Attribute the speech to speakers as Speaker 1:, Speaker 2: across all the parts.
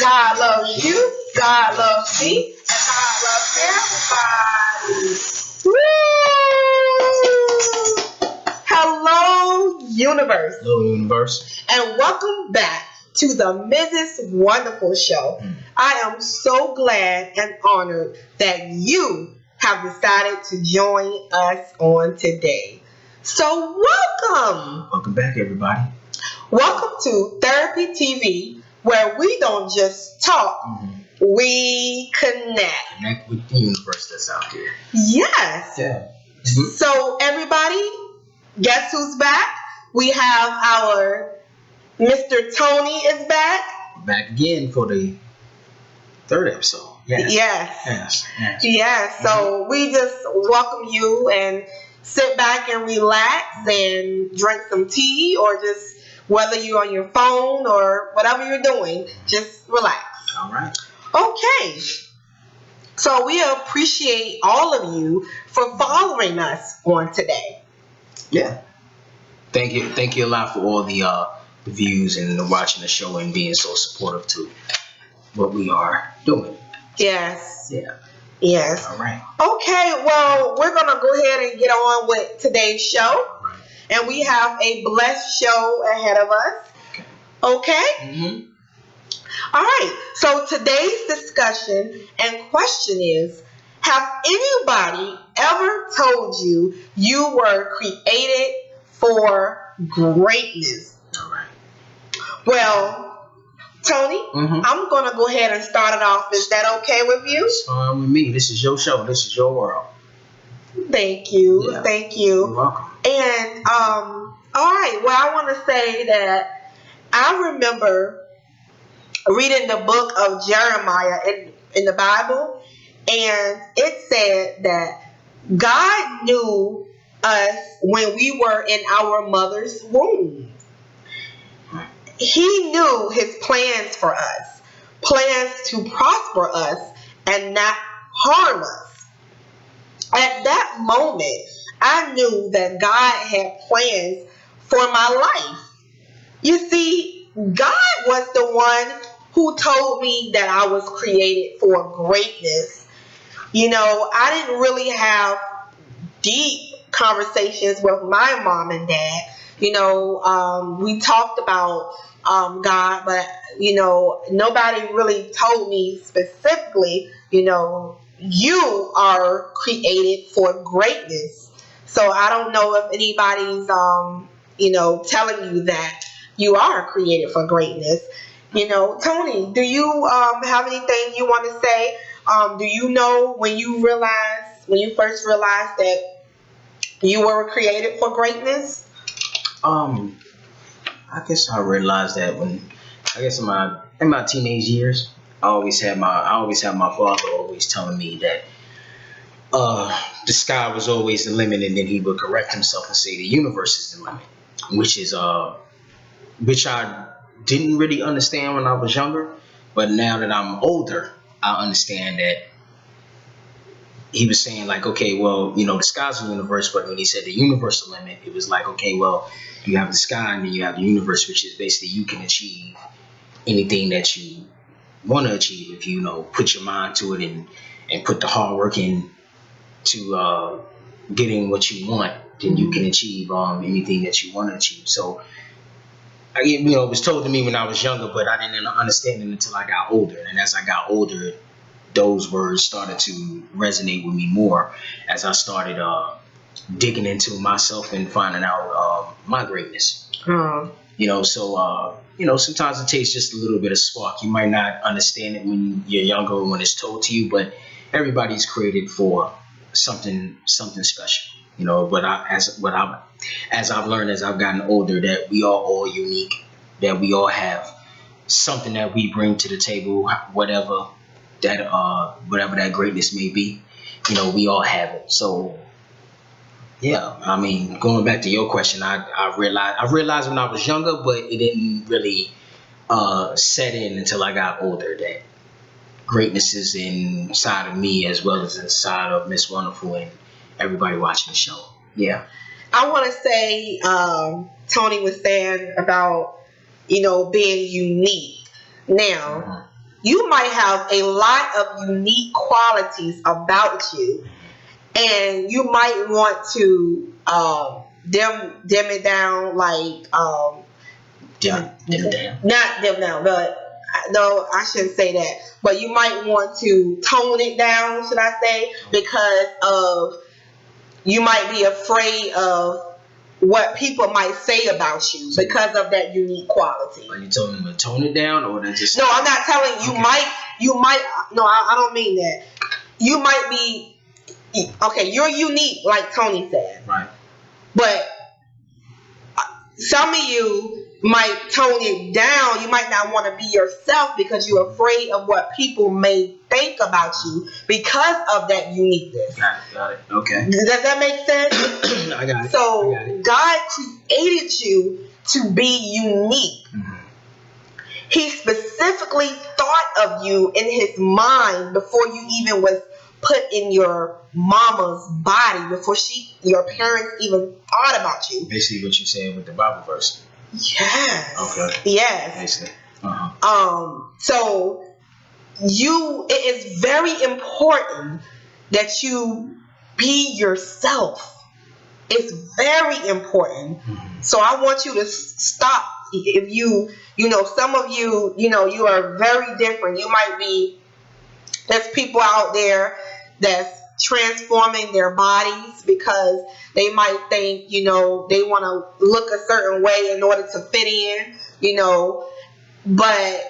Speaker 1: God loves you, God loves me, and God loves everybody. Woo! Hello, universe.
Speaker 2: Hello, universe.
Speaker 1: And welcome back to the Mrs. Wonderful Show. I am so glad and honored that you have decided to join us on today. So welcome.
Speaker 2: Welcome back, everybody.
Speaker 1: Welcome to Therapy TV, where we don't just talk, we connect.
Speaker 2: Connect with the universe that's out there.
Speaker 1: Yes.
Speaker 2: Yeah.
Speaker 1: So everybody, guess who's back? We have our Mr. Tony is back.
Speaker 2: Back again for the third episode.
Speaker 1: Yes. So we just welcome you and sit back and relax and drink some tea, or just whether you're on your phone or whatever you're doing, just relax.
Speaker 2: All right.
Speaker 1: Okay. So we appreciate all of you for following us on today.
Speaker 2: Yeah. Thank you a lot for all the views and watching the show and being so supportive to what we are doing.
Speaker 1: Yes.
Speaker 2: Yeah.
Speaker 1: Yes.
Speaker 2: All right.
Speaker 1: Okay, well, we're going to go ahead and get on with today's show.
Speaker 2: All right.
Speaker 1: And we have a blessed show ahead of us. Okay?
Speaker 2: Mm-hmm.
Speaker 1: All right. So today's discussion and question is, have anybody ever told you you were created for greatness?
Speaker 2: All right.
Speaker 1: Well, Tony,
Speaker 2: Mm-hmm.
Speaker 1: I'm going to go ahead and start it off. Is that okay with you?
Speaker 2: It's fine with me. This is your show. This is your world.
Speaker 1: Thank you.
Speaker 2: Yeah.
Speaker 1: Thank you.
Speaker 2: You're welcome.
Speaker 1: And, all right. Well, I want to say that I remember reading the book of Jeremiah in the Bible, and it said that God knew us when we were in our mother's womb. He knew his plans for us, plans to prosper us and not harm us. At that moment, I knew that God had plans for my life. You see, God was the one who told me that I was created for greatness. You know, I didn't really have deep conversations with my mom and dad. You know, we talked about God, but, you know, nobody really told me specifically, you know, you are created for greatness. So I don't know if anybody's, you know, telling you that you are created for greatness. You know, Tony, do you have anything you want to say? Do you know when you first realized that you were created for greatness?
Speaker 2: I guess I realized that in my teenage years, I always had my father always telling me that the sky was always the limit, and then he would correct himself and say the universe is the limit, which I didn't really understand when I was younger, but now that I'm older, I understand that he was saying, like, okay, well, you know, the sky's the universe, but when he said the universe is the limit, it was like, okay, well, you have the sky and then you have the universe, which is basically you can achieve anything that you want to achieve if you know put your mind to it and put the hard work in to getting what you want, then you can achieve anything that you want to achieve. So it was told to me when I was younger, but I didn't understand it until I got older. And as I got older, those words started to resonate with me more as I started digging into myself and finding out my greatness. Sometimes it takes just a little bit of spark. You might not understand it when you're younger or when it's told to you, but everybody's created for something special. You know, but as I've learned as I've gotten older, that we are all unique, that we all have something that we bring to the table, whatever that greatness may be. You know, we all have it. So yeah, I mean, going back to your question, I realized when I was younger, but it didn't really set in until I got older that greatness is inside of me as well as inside of Miss Wonderful and everybody watching the show. Yeah.
Speaker 1: I want to say, Tony was saying about, being unique. Now, you might have a lot of unique qualities about you, and you might want to dim it down, like
Speaker 2: Dim it down.
Speaker 1: not dim down, but no, I shouldn't say that. But you might want to tone it down, should I say, because of you might be afraid of what people might say about you because of that unique quality.
Speaker 2: Are you telling me to tone it down, or to just?
Speaker 1: No, I'm not telling you.
Speaker 2: Okay.
Speaker 1: You might. No, I don't mean that. You might be. Okay, you're unique, like Tony said.
Speaker 2: Right.
Speaker 1: But some of you might tone it down. You might not want to be yourself because you're afraid of what people may think about you because of that uniqueness.
Speaker 2: Got it. Okay.
Speaker 1: Does that make sense?
Speaker 2: I got it.
Speaker 1: So
Speaker 2: I got it.
Speaker 1: God created you to be unique.
Speaker 2: Mm-hmm.
Speaker 1: He specifically thought of you in his mind before you even was put in your mama's body, before your parents even thought about you.
Speaker 2: Basically what you're saying with the Bible verse.
Speaker 1: Yes.
Speaker 2: Okay.
Speaker 1: Yes.
Speaker 2: Basically. Uh-huh.
Speaker 1: So it is very important that you be yourself. It's very important.
Speaker 2: Mm-hmm.
Speaker 1: So I want you to stop. If some of you, you are very different. You might be, there's people out there that's transforming their bodies because they might think, they want to look a certain way in order to fit in, but,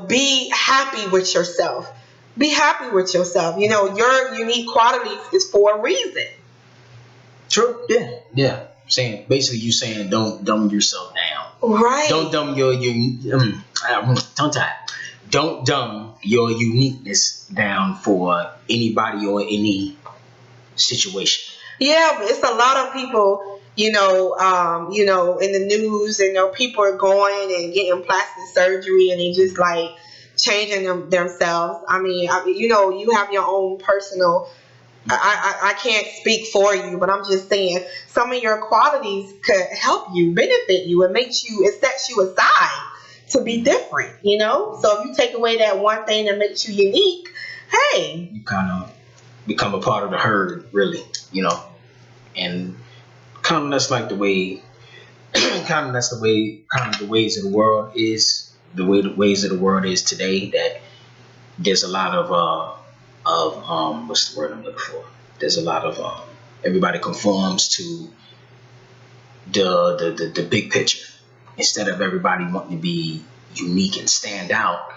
Speaker 1: be happy with yourself. Be happy with yourself. Your unique qualities is for a reason.
Speaker 2: True. Yeah. Basically you saying don't dumb yourself down.
Speaker 1: Right.
Speaker 2: Don't dumb don't dumb your uniqueness down for anybody or any situation.
Speaker 1: Yeah, but it's a lot of people, in the news, people are going and getting plastic surgery and they just like changing themselves. I mean, you have your own personal. I can't speak for you, but I'm just saying some of your qualities could help you, benefit you, it sets you aside to be different, So if you take away that one thing that makes you unique, hey,
Speaker 2: you kind of become a part of the herd, really, and kind of that's like the way, the ways of the world is, the ways of the world is today. That there's a lot of what's the word I'm looking for? There's a lot of everybody conforms to the big picture instead of everybody wanting to be unique and stand out.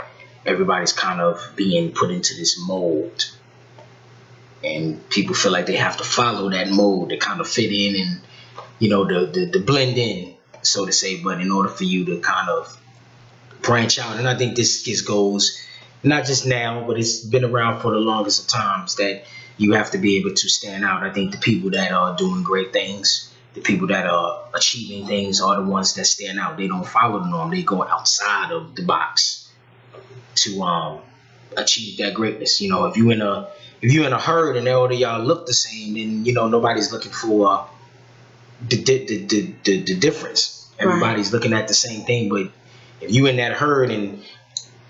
Speaker 2: Everybody's kind of being put into this mold, and people feel like they have to follow that mold to kind of fit in and the blend in, so to say. But in order for you to kind of branch out, and I think this just goes not just now, but it's been around for the longest of times, that you have to be able to stand out. I think the people that are doing great things, the people that are achieving things, are the ones that stand out. They don't follow the norm. They go outside of the box to achieve that greatness. If you're in a herd and all of y'all look the same, then nobody's looking for the difference. Everybody's looking at the same thing. But if you in that herd and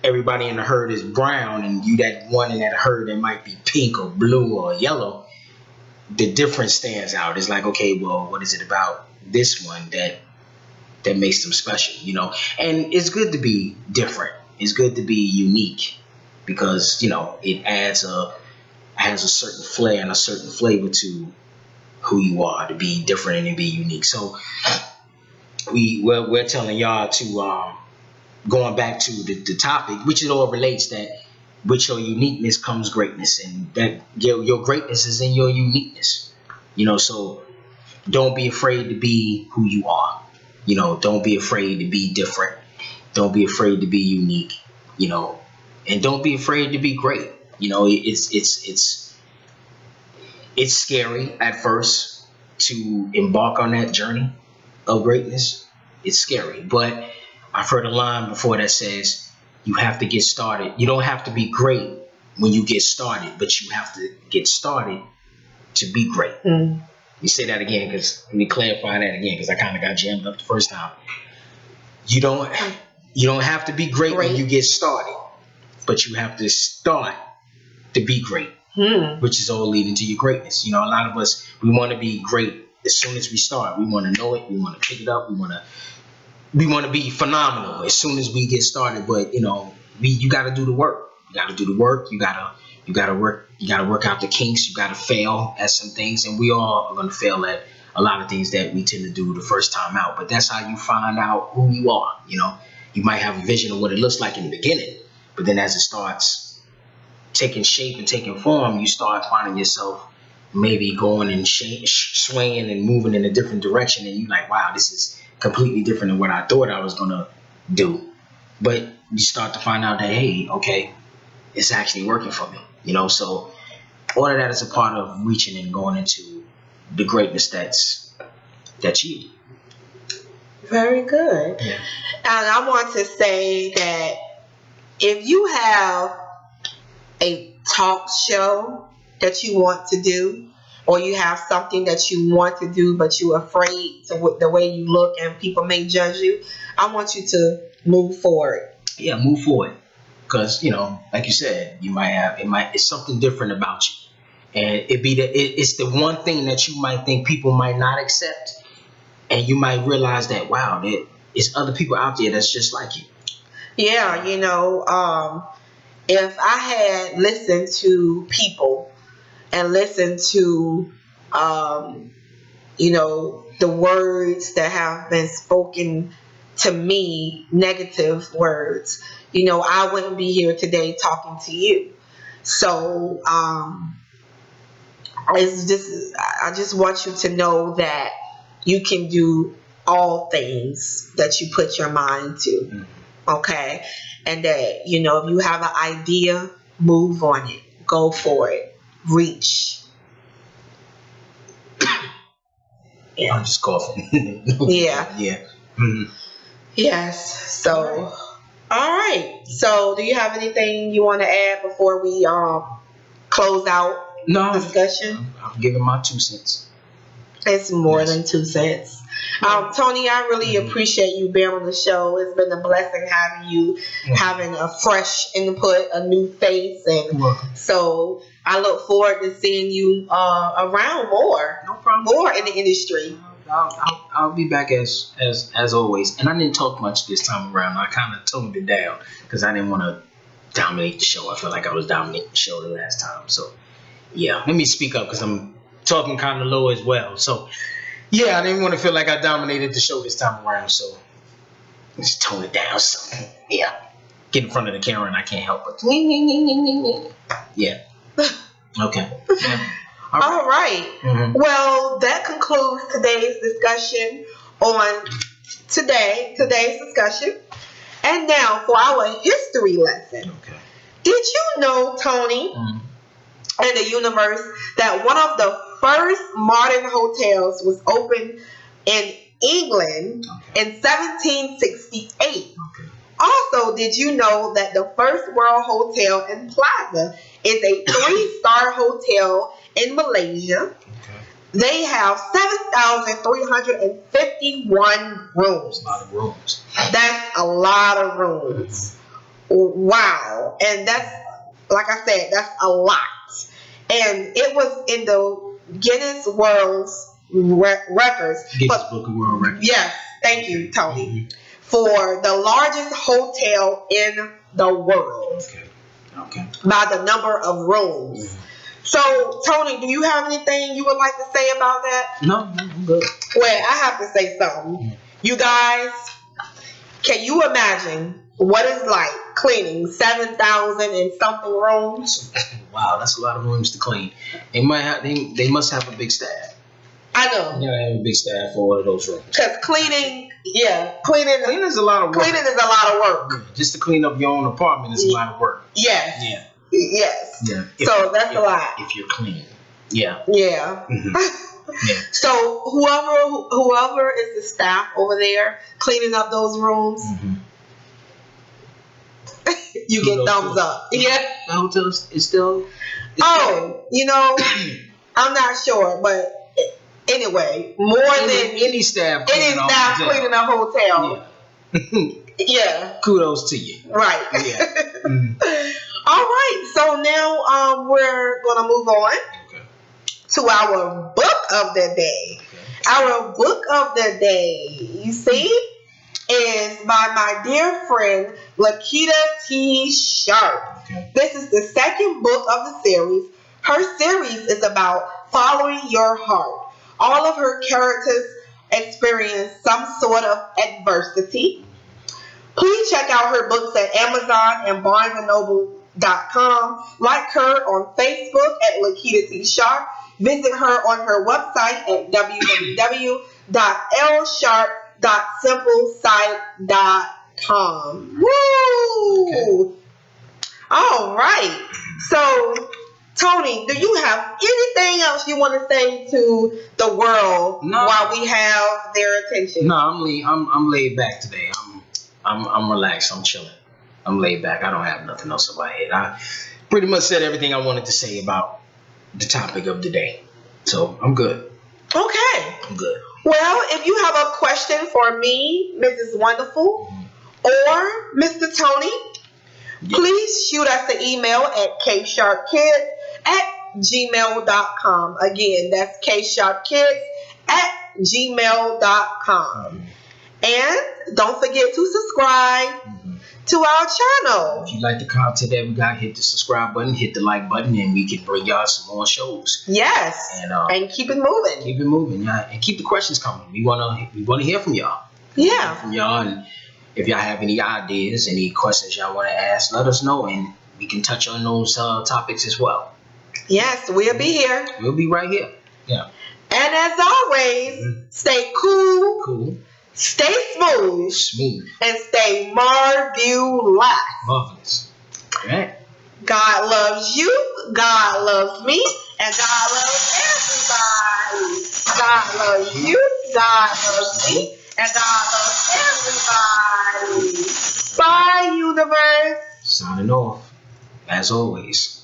Speaker 2: everybody in the herd is brown, and you that one in that herd that might be pink or blue or yellow, the difference stands out. It's like, okay, well, what is it about this one that makes them special? And it's good to be different. It's good to be unique, because it has a certain flair and a certain flavor to who you are, to be different and to be unique. So we're telling y'all to going back to the topic, which it all relates, that with your uniqueness comes greatness, and that your greatness is in your uniqueness. So don't be afraid to be who you are. Don't be afraid to be different. Don't be afraid to be unique. And don't be afraid to be great. It's scary at first to embark on that journey of greatness. It's scary, but I've heard a line before that says you have to get started. You don't have to be great when you get started, but you have to get started to be great. Let me say that again, let me clarify that again, because I kind of got jammed up the first time. You don't You don't have to be great when
Speaker 1: Great.
Speaker 2: you get started, but you have to start to be great, which is all leading to your greatness. You know, a lot of us, we want to be great as soon as we start. We want to know it. We want to pick it up. We want to be phenomenal as soon as we get started. But you know, you got to do the work. You got to do the work. You got to work. You got to work out the kinks. You got to fail at some things, and we all are going to fail at a lot of things that we tend to do the first time out. But that's how you find out who you are. You know, you might have a vision of what it looks like in the beginning, but then as it starts taking shape and taking form, you start finding yourself maybe going and swaying and moving in a different direction, and you're like, wow, this is completely different than what I thought I was gonna do. But you start to find out that, hey, okay, it's actually working for me. You know, so all of that is a part of reaching and going into the greatness that's you.
Speaker 1: Very good.
Speaker 2: Yeah.
Speaker 1: And I want to say that if you have a talk show that you want to do, or you have something that you want to do but you're afraid to the way you look and people may judge you, I want you to move forward.
Speaker 2: Yeah, move forward. Because, you know, like you said, it's something different about you. And it's the one thing that you might think people might not accept. And you might realize that, wow, there's other people out there that's just like you.
Speaker 1: Yeah, you know, if I had listened to people and listened to, you know, the words that have been spoken to me, negative words, you know, I wouldn't be here today talking to you. So, I just want you to know that you can do all things that you put your mind to. Okay? And that, you know, if you have an idea, move on it. Go for it. Reach.
Speaker 2: Yeah. I'm just coughing.
Speaker 1: Yeah.
Speaker 2: Yeah. Mm-hmm.
Speaker 1: Yes. So, all right. So, do you have anything you want to add before we close out discussion?
Speaker 2: I'm giving my 2 cents.
Speaker 1: It's more than 2 cents. Tony, I really appreciate you being on the show. It's been a blessing having you, having a fresh input, a new face, and so I look forward to seeing you around more.
Speaker 2: No problem.
Speaker 1: More in the industry.
Speaker 2: I'll be back as always. And I didn't talk much this time around. I kind of toned it down because I didn't want to dominate the show. I felt like I was dominating the show the last time. So yeah, let me speak up because I'm talking kind of low as well. So yeah, I didn't want to feel like I dominated the show this time around. So let's tone it down. So yeah, get in front of the camera and I can't help it. Yeah. Okay. Yeah.
Speaker 1: All right.
Speaker 2: Mm-hmm.
Speaker 1: Well, that concludes today's discussion on today's discussion. And now for our history lesson.
Speaker 2: Okay.
Speaker 1: Did you know, Tony, in the universe, that one of the first modern hotels was opened in England in 1768?
Speaker 2: Okay.
Speaker 1: Also, did you know that the first World Hotel and Plaza is a 3-star hotel in Malaysia?
Speaker 2: Okay.
Speaker 1: They have 7,351 rooms.
Speaker 2: That's a lot of rooms.
Speaker 1: That's a lot of rooms. Wow. And that's, like I said, that's a lot. And it was in the Guinness World's Records.
Speaker 2: Guinness Book of World Records.
Speaker 1: Yes. Thank you, Tony. For the largest hotel in the world.
Speaker 2: Okay.
Speaker 1: By the number of rooms. So, Tony, do you have anything you would like to say about that?
Speaker 2: No, I'm good.
Speaker 1: Well, I have to say something. You guys, can you imagine what it's like cleaning 7,000 and something rooms?
Speaker 2: Wow, that's a lot of rooms to clean. They must have a big staff.
Speaker 1: I know.
Speaker 2: Yeah, they have a big staff for all of those rooms.
Speaker 1: Because cleaning
Speaker 2: is a lot of work.
Speaker 1: Cleaning is a lot of work.
Speaker 2: Yeah, just to clean up your own apartment is a lot of work.
Speaker 1: Yes.
Speaker 2: Yeah.
Speaker 1: Yes.
Speaker 2: Yeah.
Speaker 1: So that's a lot.
Speaker 2: If you're clean. Yeah.
Speaker 1: Yeah.
Speaker 2: Mm-hmm. Yeah.
Speaker 1: So whoever is the staff over there cleaning up those rooms, you get thumbs up. Yeah.
Speaker 2: The hotel is still.
Speaker 1: You know, I'm not sure, but anyway, more than
Speaker 2: any staff
Speaker 1: cleaning a hotel.
Speaker 2: Yeah.
Speaker 1: Yeah.
Speaker 2: Kudos to you.
Speaker 1: Right.
Speaker 2: Yeah. Mm.
Speaker 1: All right. So now we're gonna move on
Speaker 2: Okay.
Speaker 1: to our book of the day.
Speaker 2: Okay.
Speaker 1: Our book of the day, you see, is by my dear friend Lakita T. Sharp.
Speaker 2: Okay.
Speaker 1: This is the second book of the series. Her series is about following your heart. All of her characters experience some sort of adversity. Please check out her books at Amazon and BarnesandNoble.com. Like her on Facebook at Lakita T. Sharp. Visit her on her website at www.lsharp.simplesite.com. Woo!
Speaker 2: Okay.
Speaker 1: All right. So, Tony, do you have anything else you want to say to the world while we have their attention?
Speaker 2: No, I'm laid back today. I'm relaxed. I'm chilling. I'm laid back. I don't have nothing else in my head. I pretty much said everything I wanted to say about the topic of the day. So I'm good.
Speaker 1: Okay.
Speaker 2: I'm good.
Speaker 1: Well, if you have a question for me, Mrs. Wonderful, or Mr. Tony, please shoot us an email at ksharpkids@gmail.com. Again, that's ksharpkids@gmail.com. And don't forget to subscribe to our channel.
Speaker 2: If you like the content that we got, hit the subscribe button, hit the like button, and we can bring y'all some more shows.
Speaker 1: Yes. And keep it moving.
Speaker 2: Keep it moving, yeah. And keep the questions coming. We wanna hear from y'all.
Speaker 1: Yeah.
Speaker 2: From y'all, and if y'all have any ideas, any questions y'all want to ask, let us know, and we can touch on those topics as well.
Speaker 1: Yes, we'll be here.
Speaker 2: We'll be right here. Yeah.
Speaker 1: And as always, stay cool, stay smooth, and stay marvelous.
Speaker 2: Marvelous. All right.
Speaker 1: God loves you, God loves me, and God loves everybody. God loves you, God loves me, and God loves everybody. Bye, universe.
Speaker 2: Signing off, as always.